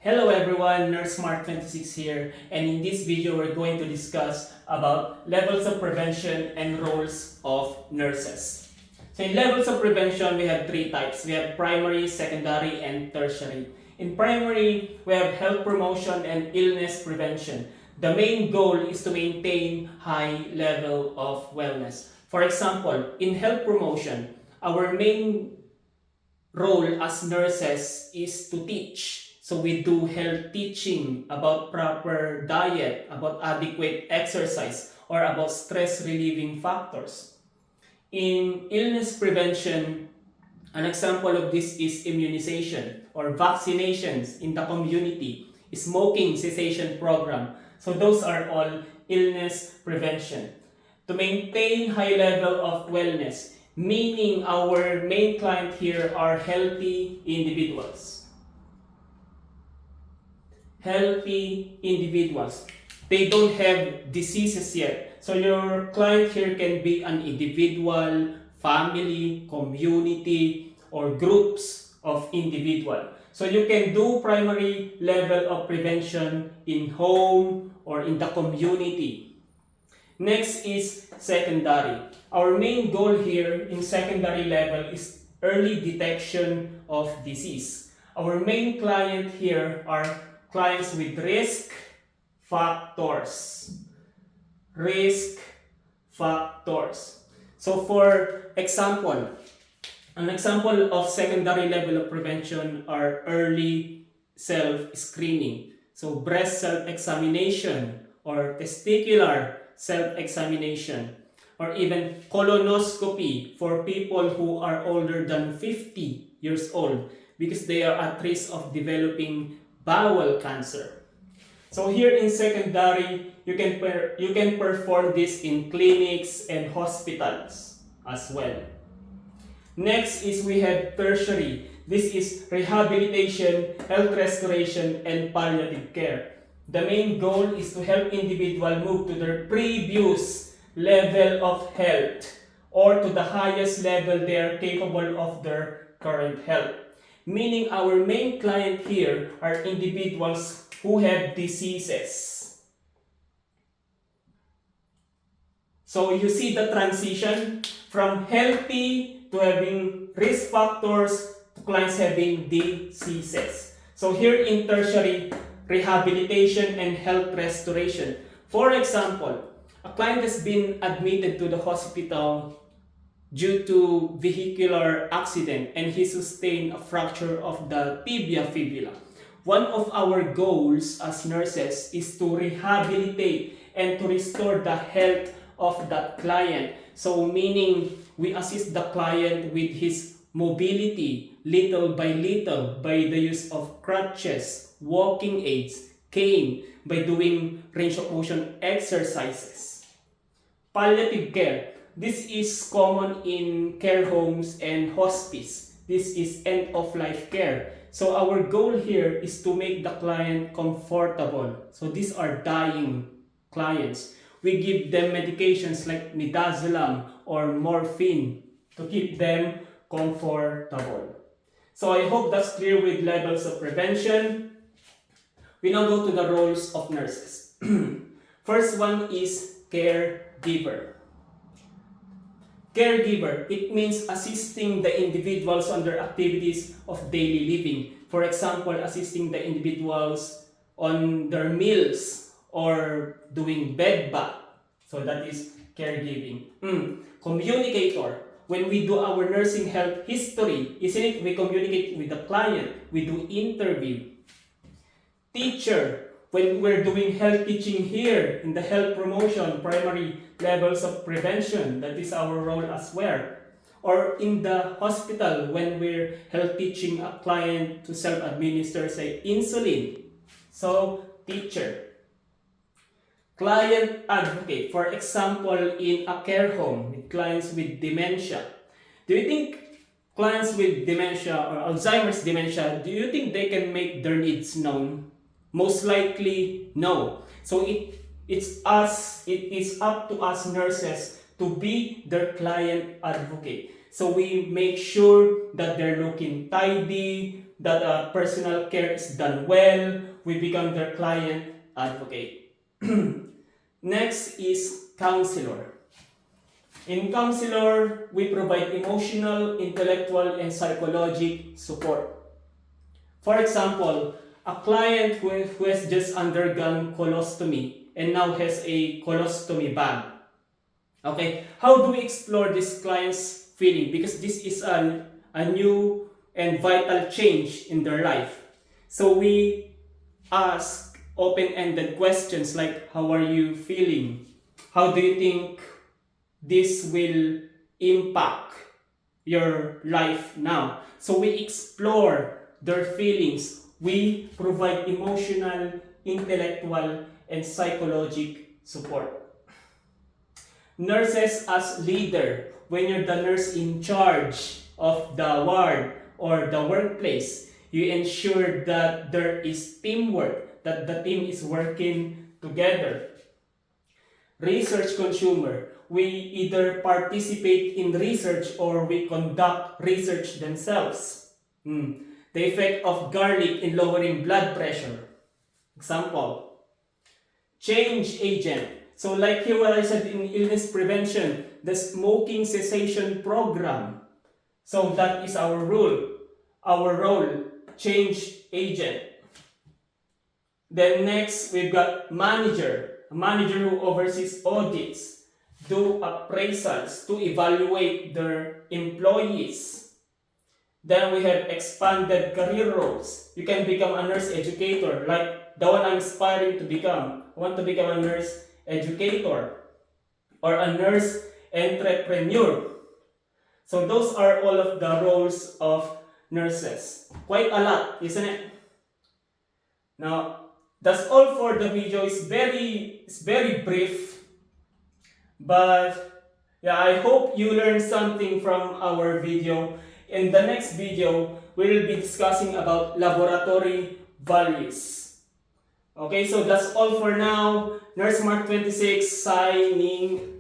Hello everyone, Nurse Mark 26 here, and in this video we're going to discuss about levels of prevention and roles of nurses. So in levels of prevention, we have three types. We have primary, secondary, and tertiary. In primary, we have health promotion and illness prevention. The main goal is to maintain high level of wellness. For example, in health promotion, our main role as nurses is to teach. So we do health teaching about proper diet, about adequate exercise, or about stress relieving factors. In illness prevention, an example of this is immunization or vaccinations in the community, smoking cessation program. So those are all illness prevention. To maintain high level of wellness, meaning our main client here are healthy individuals. Healthy individuals. They don't have diseases yet. So your client here can be an individual, family, community, or groups of individual. So you can do primary level of prevention in home or in the community. Next is secondary. Our main goal here in secondary level is early detection of disease. Our main client here are clients with risk factors. Risk factors. So for example, an example of secondary level of prevention are early self-screening. So breast self-examination or testicular self-examination, or even colonoscopy for people who are older than 50 years old because they are at risk of developing bowel cancer. So here in secondary, you can perform this in clinics and hospitals as well. Next is we have tertiary. This is rehabilitation, health restoration, and palliative care. The main goal is to help individuals move to their previous level of health or to the highest level they are capable of their current health. Meaning our main client here are individuals who have diseases. So you see the transition from healthy to having risk factors to clients having diseases. So here in tertiary, rehabilitation and health restoration. For example, a client has been admitted to the hospital due to vehicular accident and he sustained a fracture of the tibia fibula. One of our goals as nurses is to rehabilitate and to restore the health of that client. So meaning we assist the client with his mobility little by the use of crutches, walking aids, cane, by doing range of motion exercises. Palliative care. This is common in care homes and hospice. This is end-of-life care. So our goal here is to make the client comfortable. So these are dying clients. We give them medications like midazolam or morphine to keep them comfortable. So I hope that's clear with levels of prevention. We now go to the roles of nurses. First one is caregiver. Caregiver, it means assisting the individuals on their activities of daily living. For example, assisting the individuals on their meals or doing bed bath. So that is caregiving. Communicator. When we do our nursing health history, isn't it? We communicate with the client. We do interview. Teacher. When we're doing health teaching here in the health promotion, primary levels of prevention, that is our role as well. Or in the hospital, when we're health teaching a client to self-administer, say, insulin. So, teacher. Client advocate, for example, in a care home with clients with dementia. Do you think clients with dementia or Alzheimer's dementia, do you think they can make their needs known? Most likely, no. So it is up to us nurses to be their client advocate. So we make sure that they're looking tidy, that personal care is done well, we become their client advocate. Next is counselor. In counselor, we provide emotional, intellectual, and psychological support. For example, a client who has just undergone colostomy and now has a colostomy bag. Okay, how do we explore this client's feeling? Because this is a new and vital change in their life. So we ask open-ended questions like, how are you feeling? How do you think this will impact your life now? So we explore their feelings. We provide emotional, intellectual, and psychological support. Nurses as leader. When you're the nurse in charge of the ward or the workplace, you ensure that there is teamwork, that the team is working together. Research consumer. We either participate in research or we conduct research themselves. The effect of garlic in lowering blood pressure. Example. Change agent. So like here what I said in illness prevention, the smoking cessation program. So that is our rule, our role, change agent. Then next we've got manager, a manager who oversees audits, do appraisals to evaluate their employees. Then we have expanded career roles. You can become a nurse educator, like the one I'm aspiring to become. I want to become a nurse educator or a nurse entrepreneur. So those are all of the roles of nurses. Quite a lot, isn't it? Now, that's all for the video. It's very brief, but yeah, I hope you learned something from our video. In the next video, we will be discussing about laboratory values. Okay, so that's all for now. Nurse Mark 26 signing